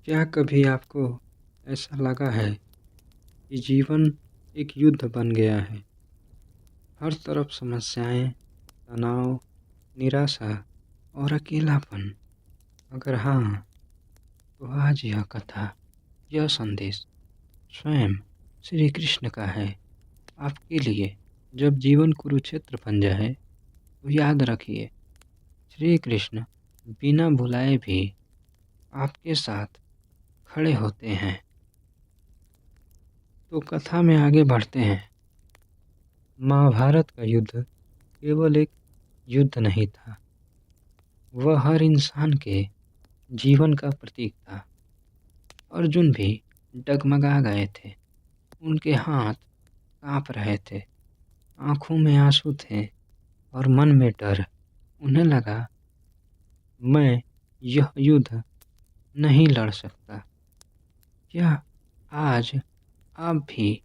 क्या कभी आपको ऐसा लगा है कि जीवन एक युद्ध बन गया है? हर तरफ समस्याएं, तनाव, निराशा और अकेलापन। अगर हाँ, तो आज यह कथा, यह संदेश स्वयं श्री कृष्ण का है आपके लिए। जब जीवन कुरुक्षेत्र बन जाए तो याद रखिए, श्री कृष्ण बिना बुलाए भी आपके साथ खड़े होते हैं। तो कथा में आगे बढ़ते हैं। महाभारत का युद्ध केवल एक युद्ध नहीं था, वह हर इंसान के जीवन का प्रतीक था। अर्जुन भी डगमगा गए थे, उनके हाथ कांप रहे थे, आंखों में आंसू थे और मन में डर। उन्हें लगा, मैं यह युद्ध नहीं लड़ सकता। क्या आज आप भी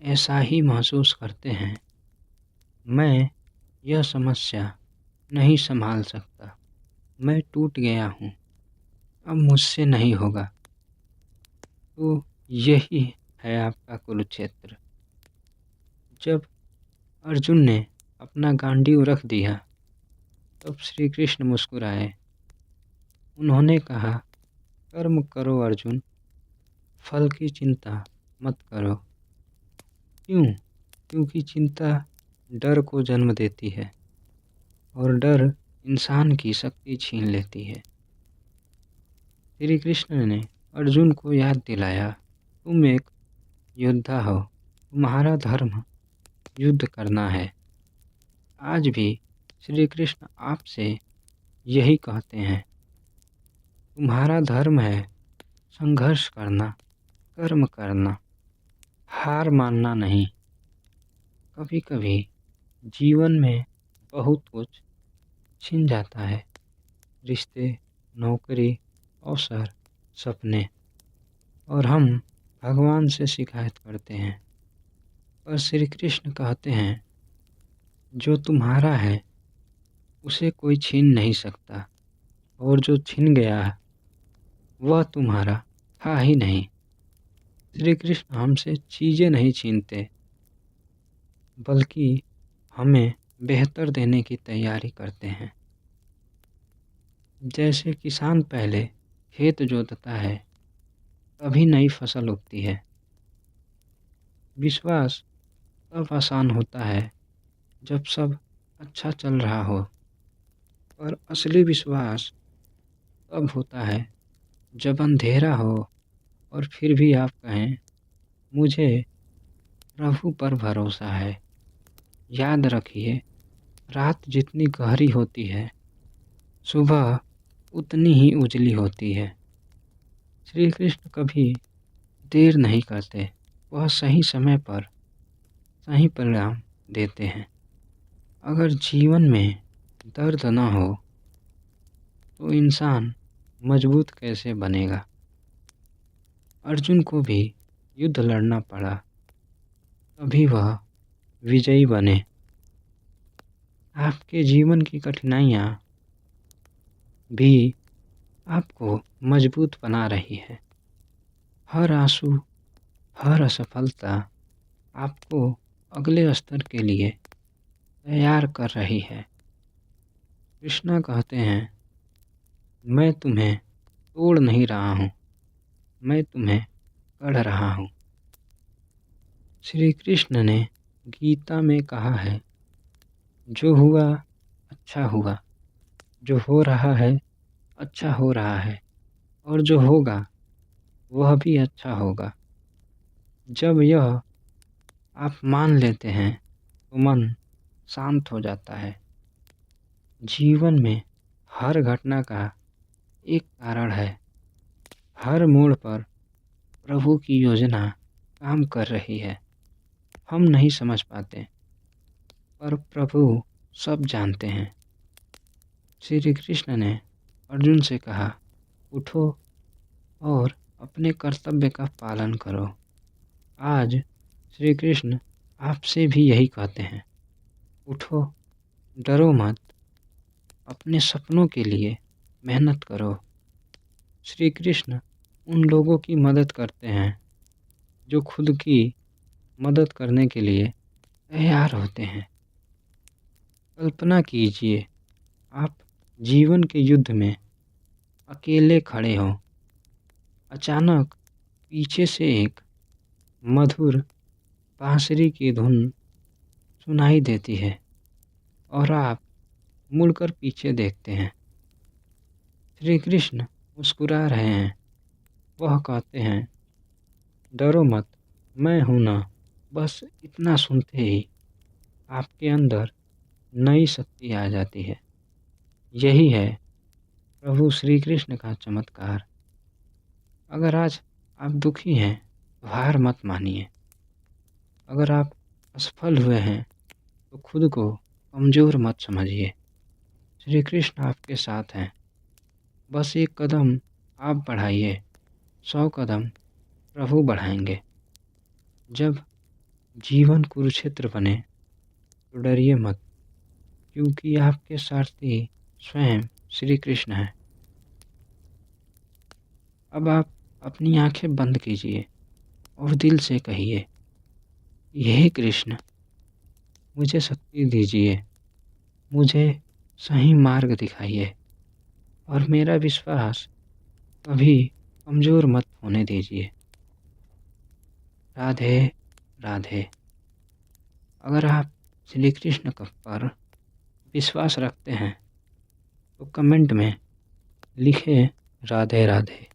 ऐसा ही महसूस करते हैं? मैं यह समस्या नहीं संभाल सकता, मैं टूट गया हूँ, अब मुझसे नहीं होगा। तो यही है आपका कुरुक्षेत्र। जब अर्जुन ने अपना गांडीव रख दिया, तब श्री कृष्ण मुस्कुराए। उन्होंने कहा, कर्म करो अर्जुन, फल की चिंता मत करो। क्यों? क्योंकि चिंता डर को जन्म देती है और डर इंसान की शक्ति छीन लेती है। श्री कृष्ण ने अर्जुन को याद दिलाया, तुम एक योद्धा हो, तुम्हारा धर्म युद्ध करना है। आज भी श्री कृष्ण आपसे यही कहते हैं, तुम्हारा धर्म है संघर्ष करना, कर्म करना, हार मानना नहीं। कभी कभी जीवन में बहुत कुछ छिन जाता है, रिश्ते, नौकरी, अवसर, सपने, और हम भगवान से शिकायत करते हैं। पर श्री कृष्ण कहते हैं, जो तुम्हारा है उसे कोई छीन नहीं सकता, और जो छिन गया है वह तुम्हारा था ही नहीं। श्री कृष्ण हमसे चीज़ें नहीं छीनते, बल्कि हमें बेहतर देने की तैयारी करते हैं। जैसे किसान पहले खेत जोतता है, तभी नई फसल उगती है। विश्वास तब आसान होता है जब सब अच्छा चल रहा हो, और असली विश्वास तब होता है जब अंधेरा हो और फिर भी आप कहें, मुझे प्रभु पर भरोसा है। याद रखिए, रात जितनी गहरी होती है, सुबह उतनी ही उजली होती है। श्री कृष्ण कभी देर नहीं करते, वह सही समय पर सही परिणाम देते हैं। अगर जीवन में दर्द न हो तो इंसान मजबूत कैसे बनेगा? अर्जुन को भी युद्ध लड़ना पड़ा, तभी वह विजयी बने। आपके जीवन की कठिनाइयाँ भी आपको मजबूत बना रही है। हर आंसू, हर असफलता आपको अगले स्तर के लिए तैयार कर रही है। कृष्णा कहते हैं, मैं तुम्हें तोड़ नहीं रहा हूँ, मैं तुम्हें गढ़ रहा हूँ। श्री कृष्ण ने गीता में कहा है, जो हुआ अच्छा हुआ, जो हो रहा है अच्छा हो रहा है, और जो होगा वह भी अच्छा होगा। जब यह आप मान लेते हैं तो मन शांत हो जाता है। जीवन में हर घटना का एक कारण है, हर मोड़ पर प्रभु की योजना काम कर रही है। हम नहीं समझ पाते, पर प्रभु सब जानते हैं। श्री कृष्ण ने अर्जुन से कहा, उठो और अपने कर्तव्य का पालन करो। आज श्री कृष्ण आपसे भी यही कहते हैं, उठो, डरो मत, अपने सपनों के लिए मेहनत करो। श्री कृष्ण उन लोगों की मदद करते हैं जो खुद की मदद करने के लिए तैयार होते हैं। कल्पना कीजिए, आप जीवन के युद्ध में अकेले खड़े हों। अचानक पीछे से एक मधुर बांसुरी की धुन सुनाई देती है और आप मुड़कर पीछे देखते हैं। श्री कृष्ण मुस्कुरा रहे हैं। वह कहते हैं, डरो मत, मैं हूं ना। बस इतना सुनते ही आपके अंदर नई शक्ति आ जाती है। यही है प्रभु श्री कृष्ण का चमत्कार। अगर आज आप दुखी हैं तो हार मत मानिए। अगर आप असफल हुए हैं तो खुद को कमज़ोर मत समझिए। श्री कृष्ण आपके साथ हैं। बस एक कदम आप बढ़ाइए, 100 कदम प्रभु बढ़ाएंगे। जब जीवन कुरुक्षेत्र बने तो डरिए मत, क्योंकि आपके सारथी स्वयं श्री कृष्ण हैं। अब आप अपनी आंखें बंद कीजिए और दिल से कहिए, हे कृष्ण, मुझे शक्ति दीजिए, मुझे सही मार्ग दिखाइए और मेरा विश्वास कभी कमज़ोर मत होने दीजिए। राधे राधे। अगर आप श्री कृष्ण पर विश्वास रखते हैं तो कमेंट में लिखें राधे राधे।